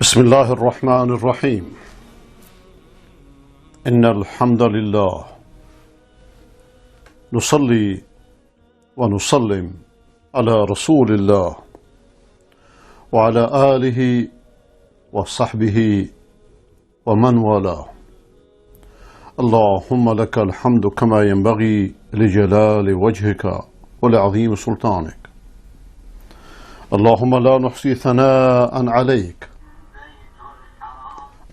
بسم الله الرحمن الرحيم. إن الحمد لله نصلي ونسلم على رسول الله وعلى آله وصحبه ومن والاه. اللهم لك الحمد كما ينبغي لجلال وجهك ولعظيم سلطانك. اللهم لا نحصي ثناء عليك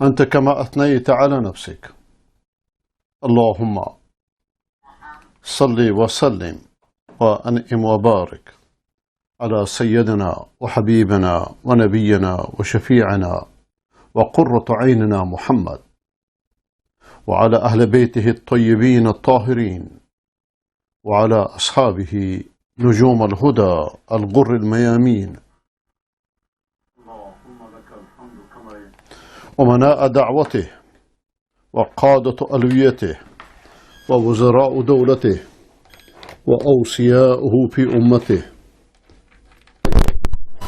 أنت كما أثنيت على نفسك. اللهم صل وسلم وأنعم وبارك على سيدنا وحبيبنا ونبينا وشفيعنا وقرة عيننا محمد وعلى أهل بيته الطيبين الطاهرين وعلى أصحابه نجوم الهدى الغر الميامين. ومناء دعوته وقادة ألويته ووزراء دولته وأوصياؤه في أمته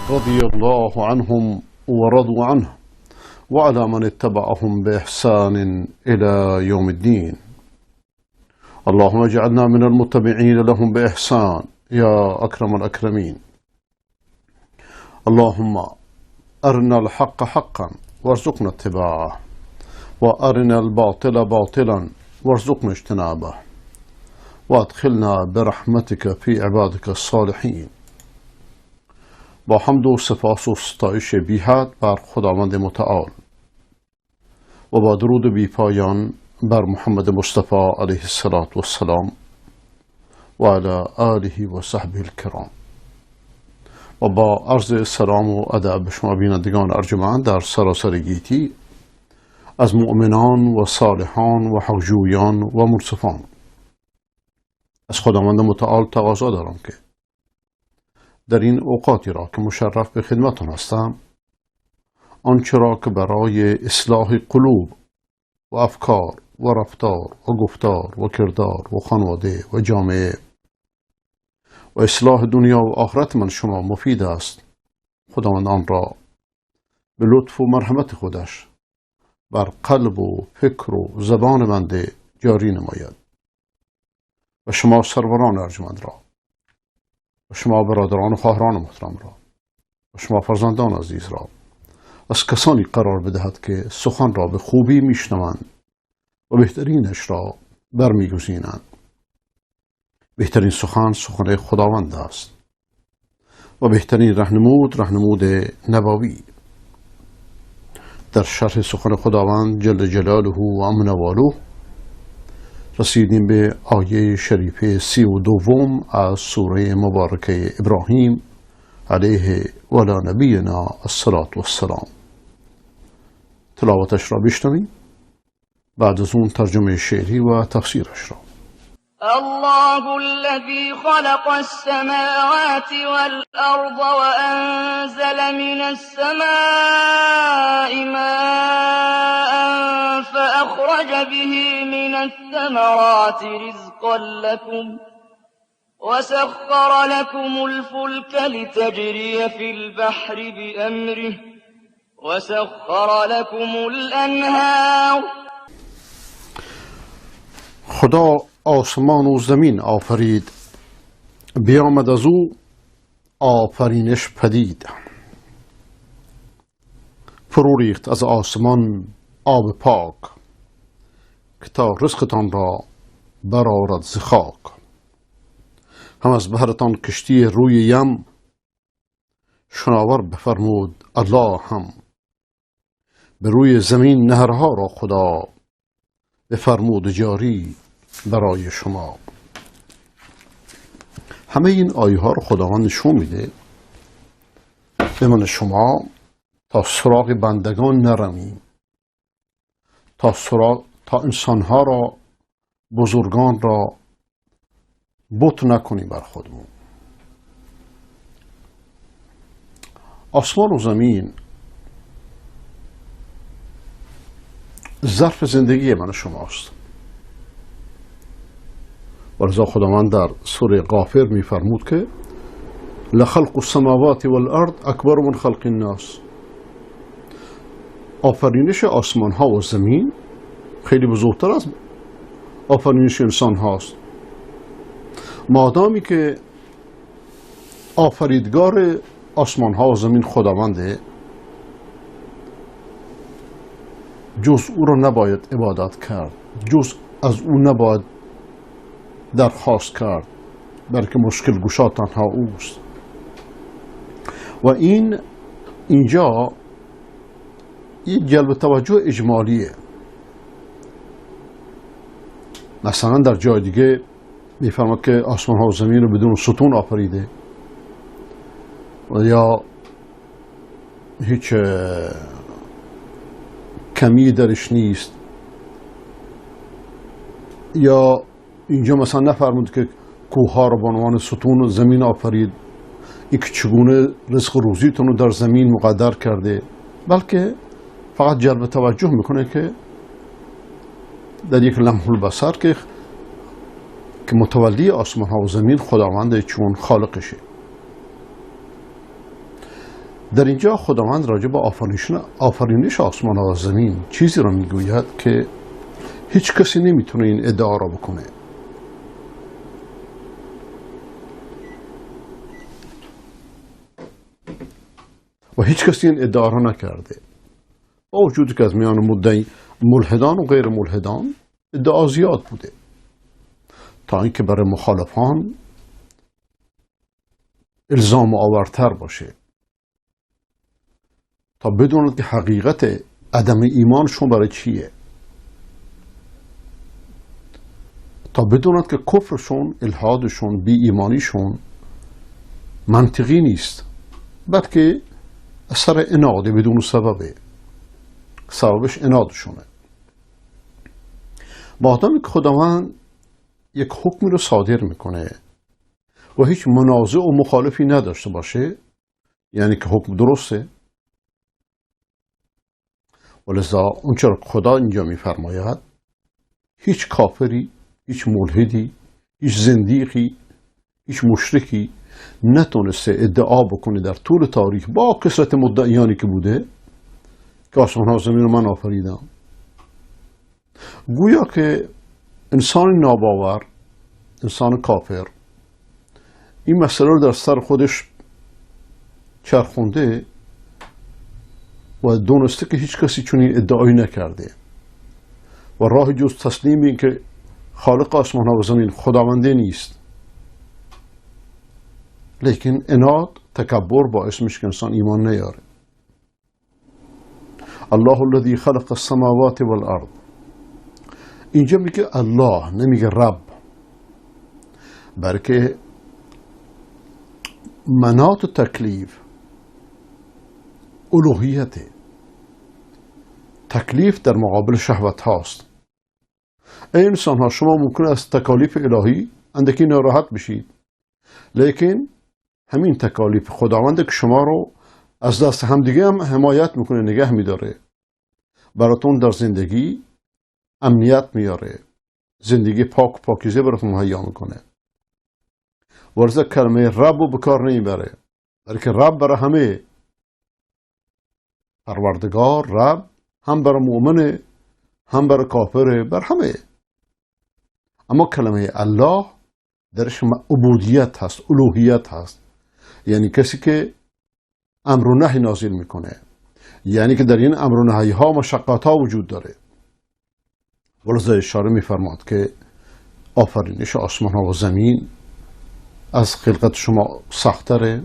رضي الله عنهم ورضوا عنه وعلى من اتبعهم بإحسان إلى يوم الدين. اللهم اجعلنا من المتبعين لهم بإحسان يا أكرم الأكرمين. اللهم أرنا الحق حقا وارزقنا اتباعه وأرنا الباطل باطلا وارزقنا اجتنابه وادخلنا برحمتك في عبادك الصالحین. با حمد و سپاس و ستایش بی حد بر خداوند متعال و با درود بی پایان بر محمد مصطفی علیه السلام و علی آله و صحبه الکرام. و با عرض سلام و ادب به شما بینندگان ارجمند در سراسر گیتی از مؤمنان و صالحان و حقجویان و منصفان از خداوند متعال تقاضا دارم که در این اوقاتی را که مشرف به خدمتان هستم آنچه را که برای اصلاح قلوب و افکار و رفتار و گفتار و کردار و خانواده و جامعه و اصلاح دنیا و آخرت من شما مفید است، خداوند آن را به لطف و مرحمت خودش بر قلب و فکر و زبان بنده جاری نماید و شما سروران ارجمند را و شما برادران و خواهران محترم را و شما فرزندان عزیز را از کسانی قرار بدهد که سخن را به خوبی میشنوند و بهترینش را برمیگزینند. بهترین سخن خداوند است و بهترین رهنمود نبوی. در شرح سخن خداوند جل جلاله و امن والو رسیدیم به آیه شریفه 32 از سوره مبارکه ابراهیم علیه وعلی نبینا الصلاة والسلام. تلاوتش را بشنویم، بعد از اون ترجمه شعری و تفسیرش را. الله الذي خلق السماوات والأرض وأنزل من السماء ماء فأخرج به من الثمرات رزقا لكم وسخر لكم الفلك لتجري في البحر بأمره وسخر لكم الأنهار. خدا آسمان و زمین آفرید، بیامد از او آفرینش پدید. فرو ریخت از آسمان آب پاک که تا رزقتان را برآورد ز خاک. هم از بهرتان کشتی روی یم شناور بفرمود الله هم. به روی زمین نهرها را خدا بفرمود جاری برای شما. همه این آیه ها رو خداوند نشون میده به من شما تا سراغ بندگان نرویم، تا انسانها را، بزرگان را بت نکنیم بر خودمون. آسمان و زمین ظرف زندگی من شماست. ولذا خداوند در سوره غافر میفرمود که لخلق السماوات والارض اکبر من خلق الناس. آفرینش آسمان ها و زمین خیلی بزرگتر از آفرینش انسان هاست. مادامی که آفریدگار آسمان ها و زمین خداونده، جز او را نباید عبادت کرد، جز از او نباید درخواست کرد، بلکه مشکل گشا تنها اوست. و اینجا یک جلب توجه اجمالیه. مثلا در جای دیگه میفرماد که آسمان ها و زمین رو بدون ستون آفریده و یا هیچ کمی درش نیست. یا اینجا مثلا نفرمود که کوه ها رو به عنوان ستون زمین آفرید، این که چگونه رزق روزیتون رو در زمین مقدر کرده، بلکه فقط جلب توجه میکنه که در یک لمح البصر که متولی آسمان ها و زمین خداونده، چون خالقشه. در اینجا خداوند راجع به آفرینش آسمان ها و زمین چیزی را میگوید که هیچ کسی نمیتونه این ادعا را بکنه. و هیچ کسی این ادعا را نکرده، با وجودی که از میان ملحدان و غیر ملحدان ادعا زیاد بوده، تا اینکه برای مخالفان الزام آورتر باشه، تا بدونند که حقیقت عدم ایمانشون برای چیه، تا بدونند که کفرشون، الحادشون، بی ایمانیشون منطقی نیست، بلکه اثر اناده بدون سببه، سببش انادشونه. مادامی که خداوند یک حکمی رو صادر میکنه و هیچ منازع و مخالفی نداشته باشه، یعنی که حکم درسته. ولذا اونچه رو خدا اینجا میفرماید، هیچ کافری، هیچ ملحدی، هیچ زندیقی، هیچ مشرکی نتونسته ادعا بکنه در طول تاریخ با کثرت مدعیانی که بوده که آسمان ها زمین رو من آفریدم. گویا که انسان ناباور، انسان کافر، این مسئله رو در سر خودش چرخونده و دونسته که هیچ کسی چنین ادعایی نکرده و راه جز تسلیم این که خالق آسمان ها و زمین خداونده نیست. لیکن اناد، تکبر باعث میشه که انسان ایمان نیاره. الله الذی خلق السماوات والارض، اینجا میگه الله، نمیگه رب، بلکه مناط تکلیف الوهیت. تکلیف در مقابل شهوت هاست. ای انسان ها، شما ممکن است تکالیف الهی اندکی ناراحت بشید، لیکن همین تکالیف خداونده که شما رو از دست همدیگه هم حمایت میکنه، نگه میداره، براتون در زندگی امنیت میاره، زندگی پاک و پاکیزه براتون مهیا میکنه. ورزه کلمه رب رو بکار نمیبره، بلکه رب برای همه، پروردگار، رب، هم برای مؤمنه هم برای کافره، بر همه. اما کلمه الله درش عبودیت هست، الوهیت هست، یعنی کسی که امر و نهی نازل میکنه، یعنی که در این امر و نهی ها مشقات ها وجود داره. ولذا اشاره میفرماد که آفرینش آسمان ها و زمین از خلقت شما سختره،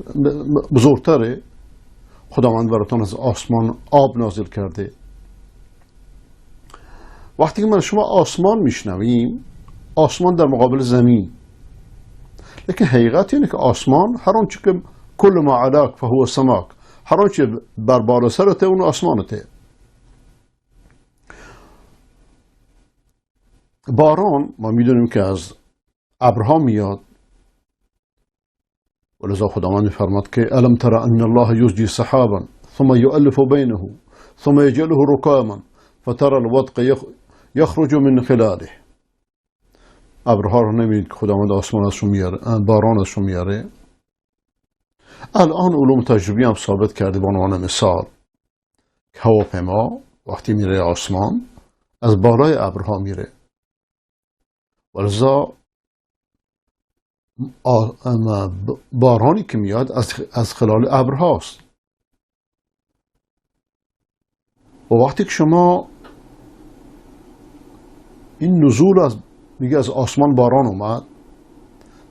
بزرگتره. خداوند براتون از آسمان آب نازل کرده. وقتی که من شما آسمان میشنویم، آسمان در مقابل زمین، لیکن حقیقت اینه که آسمان هر آنچه که کل ما علاک فهو سماک، هر آنچه بر بالا سرته اون آسمانته. باران ما میدونیم که از ابرها میاد، ولذا خداوند میفرماد که الم تر ان الله یزجی سحابا ثم یؤلف بینه ثم یجعله رکاما فترى الودق یخرج من خلاله. ابرها رو نمیدید که خداوند آسمان ازشون میاره، باران ازشون میاره. الان علوم تجربی هم ثابت کرده به عنوان مثال هواپیما وقتی میره آسمان از بالای ابرها میره، ولذا بارانی که میاد از خلال ابرهاست. و وقتی که شما این نزول از آسمان باران اومد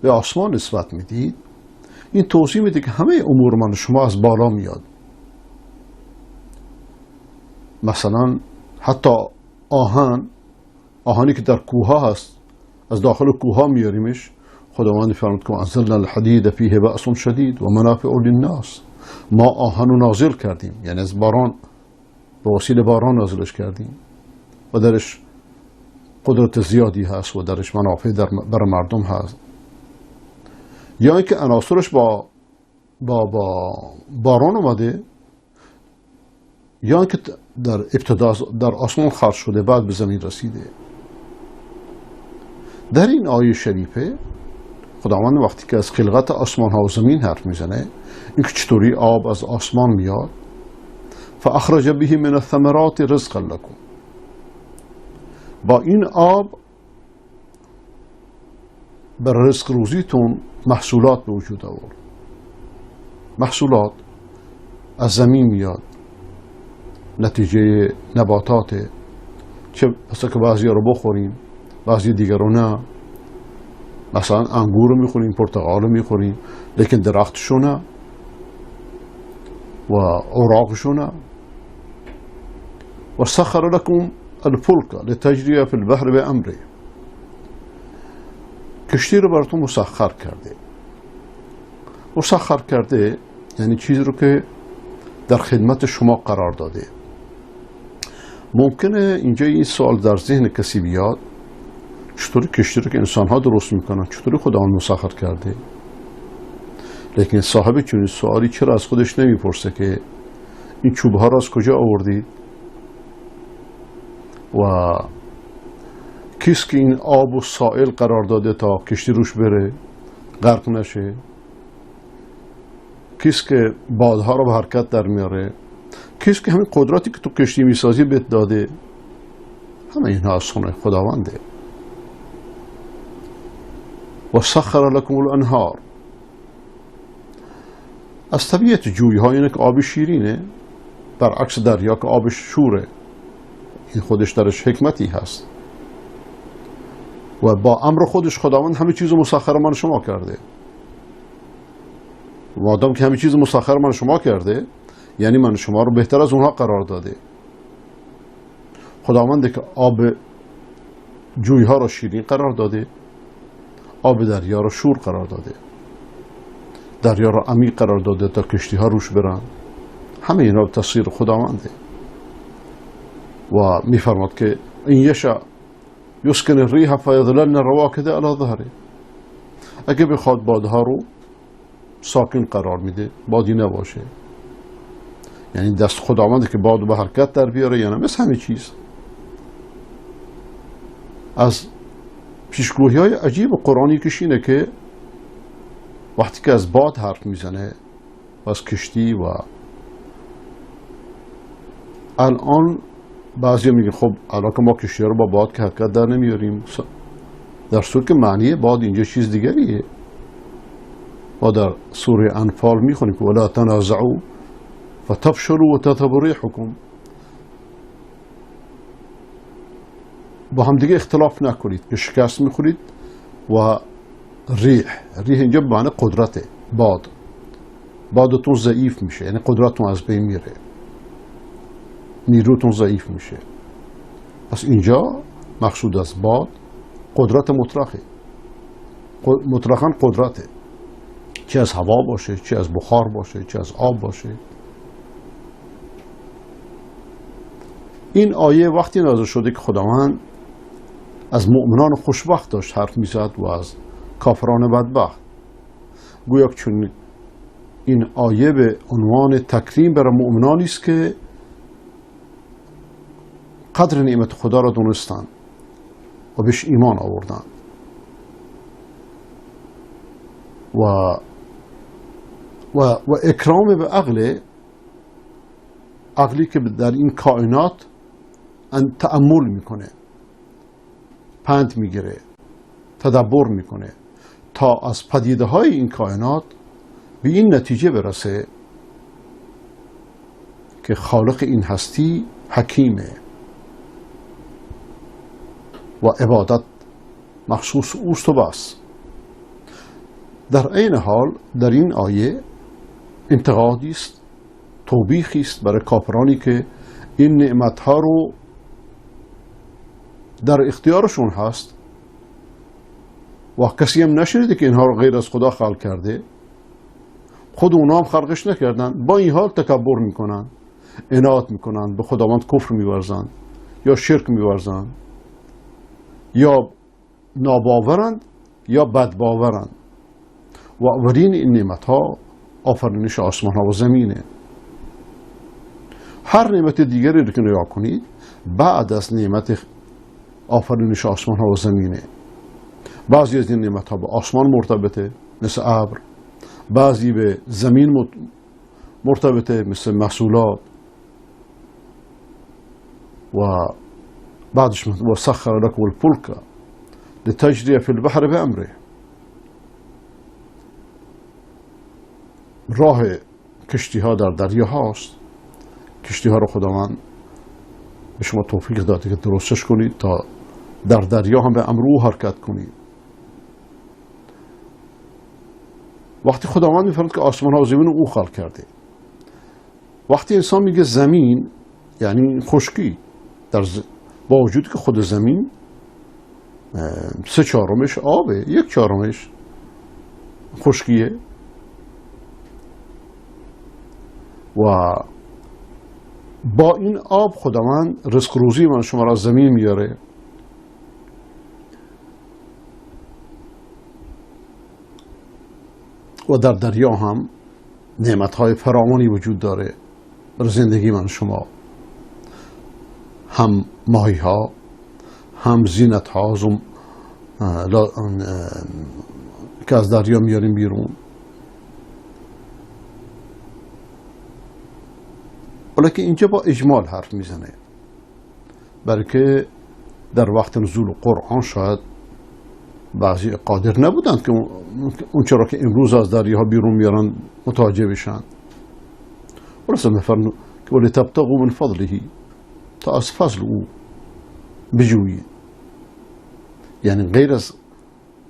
به آسمان نسبت میدید، این توضیح میده که همه امور من شما از بالا میاد. مثلا حتی آهنی که در کوه ها هست، از داخل کوه ها میاریمش. خداوند فرمود که انزلنا الحدید فیه بأس شدید و منافع للناس. ما آهن رو نازل کردیم، یعنی از باران، به وسیله باران نازلش کردیم و درش قدرت زیادی هست و درش منافع برای مردم هست. یا اینکه عناصرش با باران اومده، یا اینکه در ابتدا در آسمان خلق شده بعد به زمین رسیده. در این آیه شریفه خداوند وقتی که از خلقت آسمان ها و زمین حرف میزنه، اینکه چطوری آب از آسمان میاد، فاخرج به من الثمرات رزقا لكم، با این آب بر رزق روزیتون محصولات به وجود آورد. محصولات از زمین میاد، نتیجه نباتاته، چه مثلا که بعضی رو بخوریم بعضی دیگر رو نه. مثلا انگور رو میخوریم، پرتقال رو میخوریم، لیکن درختشو نه و اوراقشو نه. و سخر لكم الفلك لتجری فی البحر بامره، کشتی رو براتون مسخر کرده. مسخر کرده یعنی چیزی رو که در خدمت شما قرار داده. ممکنه اینجا این سوال در ذهن کسی بیاد، چطوری کشتی رو که انسان ها درست میکنن چطوری خداوند مسخر کرده؟ لیکن صاحب چنین سوالی چرا از خودش نمیپرسه که این چوب ها رو از کجا آوردید و کیست که این آب و سائل قرار داده تا کشتی روش بره غرق نشه؟ کیست که بادها رو به حرکت در میاره؟ کیست که همین قدرتی که تو کشتی میسازی بهت داده؟ همه اینها از سنت خداونده. و سخر لكم الانهار، از طبیعت جوی ها اینه که آب شیرینه، برعکس دریا که آبش شوره. این خودش درش حکمتی هست و با امر خودش خداوند همه چیز مسخر من شما کرده. مادام که همه چیز مسخر من شما کرده، یعنی من شما رو بهتر از اونها قرار داده. خداونده که آب جوی ها رو شیرین قرار داده، آب دریا رو شور قرار داده، دریا رو عمیق قرار داده تا کشتی ها روش برن. همه اینا به تصویر خداونده. و میفرماد که این یشاء یسکن الریح فیظللن رواکد علی ظهره، اگه بخواد بادها رو ساکن قرار میده، بادی نباشه. یعنی دست خداونده که باد به حرکت در بیاره، یعنی مثل همه چیز. از پیشگویی های عجیب قرآنی کش اینه که وقتی که از باد حرف میزنه و از کشتی، و الان بعضی میگه خب الان که ما کشتی رو با باد که حرکت در نمیاریم، در صورت که معنی باد اینجا چیز دیگریه. ما در سوره انفال میخونیم که ولا تنازعوا فتفشلوا وتذهب ريحكم، با هم دیگه اختلاف نکنید که شکست میخورید. و ریح اینجا به معنی قدرته. بادتون ضعیف میشه، یعنی قدرتتون از بین میره، نیروتون ضعیف میشه. پس اینجا مقصود از باد قدرت مطلقه، مطلقاً قدرته، چه از هوا باشه، چه از بخار باشه، چه از آب باشه. این آیه وقتی نازل شده که خداوند از مؤمنان خوشبخت داشت حرف میزد و از کافران بدبخت، گویا چون این آیه به عنوان تکریم برای مؤمنانی است که قدر نعمت خدا را دونستند و بهش ایمان آوردند و اکرام به عقل عقلی که در این کائنات تأمل میکنه، پند میگیره، تدبر میکنه تا از پدیده های این کائنات به این نتیجه برسه که خالق این هستی حکیمه و عبادت مخصوص اوست و بس. در عین حال در این آیه انتقادی است، توبیخی است برای کافرانی که این نعمتها رو در اختیارشون هست و کسی هم نشنیده که اینها رو غیر از خدا خلق کرده، خود اونا هم خلقش نکردن، با این حال تکبر میکنن، عناد میکنن، به خداوند کفر میورزن یا شرک میورزن، یا ناباورند یا بدباورند. و اولین این نعمت ها آفرینش آسمان ها و زمینه. هر نعمت دیگری رو که نگاه کنید بعد از نعمت آفرینش آسمان ها و زمینه. بعضی از این نعمت ها به آسمان مرتبطه مثل ابر، بعضی به زمین مرتبطه مثل محصولات، و بعدش و سخر لكم الفلك لتجري في البحر بأمره. راه کشتی ها در دریا هاست. کشتی ها رو خداوند به شما توفیق داده که درستش کنید تا در دریا هم به امر او حرکت کنید. وقتی خداوند میفرماید که آسمان ها و زمین او خلق کرده، وقتی انسان میگه زمین یعنی خشکی، با وجودی که خود زمین 3/4 آبه، 1/4 خشکیه و با این آب خداوند رزق روزی من شما را از زمین میاره. و در دریا هم نعمت‌های فراوانی وجود داره برای زندگی من شما، هم ماهی ها، هم زینت ها که از دریا میاریم بیرون. ولیکن اینجا با اجمال حرف میزنه، برای که در وقت نزول قرآن شاید بعضی قادر نبودند که اون چرا که امروز از دریاها بیرون میارن متوجه بشن. ولسه میفرمون که ولی تبتغوا من فضله، تا از فضل او بجویید. یعنی غیر از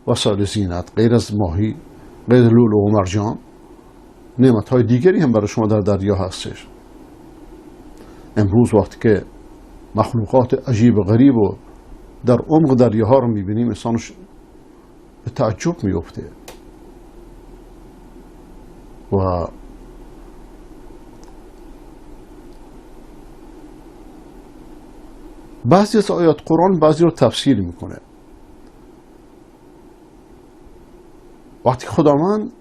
وسایل زینت، غیر از ماهی، غیر از لولو و مرجان، نعمت‌های دیگری هم برای شما در دریا هستش. امروز وقتی که مخلوقات عجیب و غریب و در عمق دریاها رو میبینیم انسانش به تعجب میفته. و بعضی از آیات قرآن بعضی رو تفسیر میکنه. وقتی خداوند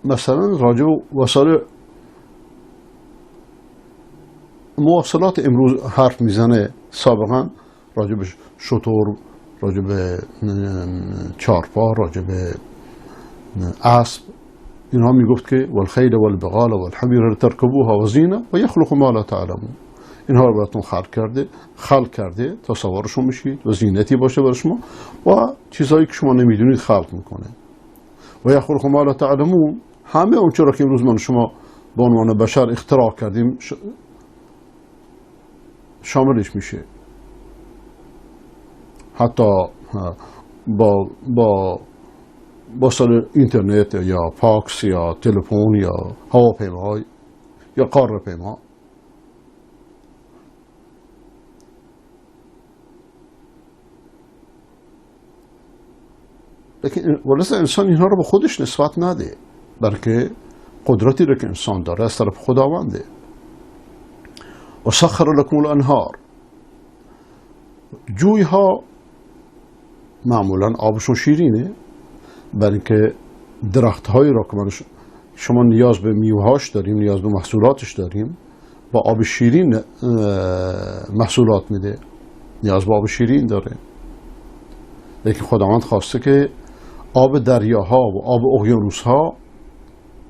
مثلا راجع به وسایل مواصلات امروز حرف میزنه، سابقا راجع به شتر، راجع به چارپا، راجع به اسب، اینها میگفت که والخیل والبغال والحمیر ترکبوها و زینه و یخلق ما لا تعلمون. اینها رو براتون خلق کرده تا سوارشون بشید و زینتی باشه برای شما و چیزهایی که شما نمیدونید خلق میکنه. و یخلق ما لا تعلمون همه اون چرا که امروز من شما به عنوان بشر اختراع کردیم شاملش میشه. حتی با وسایل اینترنت یا فاکس یا تلفن یا هواپیما یا قاره‌پیما. لیکن ولسه انسان اینها رو به خودش نسبت نده، بلکه قدرتی رو که انسان داره از طرف خداونده. و سخر لکم الانهار، جوی ها معمولا آبشون شیرینه، برای که درخت هایی را که شما نیاز به میوهاش داریم، نیاز به محصولاتش داریم، با آب شیرین محصولات میده، نیاز به آب شیرین داره. لیکن خداوند خواسته که آب دریاها و آب اقیانوسها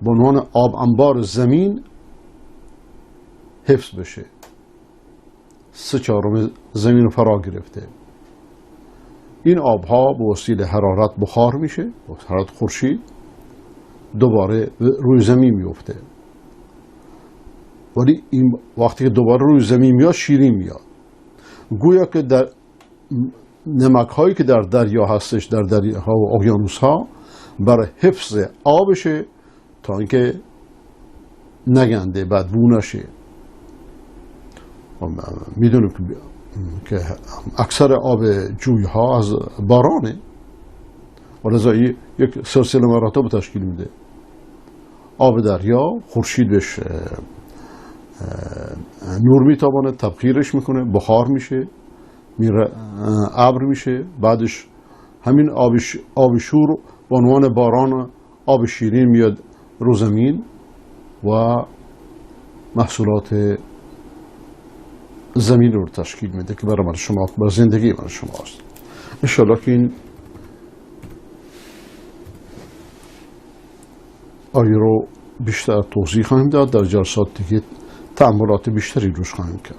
به عنوان آب انبار زمین حفظ بشه. 3/4 زمین فرا گرفته. این آبها به وسیله حرارت بخار میشه، با حرارت خورشید دوباره روی زمین میفته. ولی این وقتی که دوباره روی زمین میاد شیرین میاد. گویا که در نمک هایی که در دریا هستش، در دریاها و اقیانوس ها، برای حفظ آبشه تا اینکه نگنده بدبو نشه. میدونیم که اکثر آب جوی ها از بارانه و لذا یک سلسله مراتب تشکیل میده. آب دریا خورشید بهش نور میتابانه، تبخیرش میکنه، بخار میشه، میره ابر میشه، بعدش همین آب شور به عنوان باران آب شیرین میاد رو زمین و محصولات زمین رو تشکیل میده که برای من شما، برای زندگی من شماست. انشالله که این آیه رو بیشتر توضیح خواهیم داد، در جلسات دیگه تأملات بیشتری روش خواهیم کرد.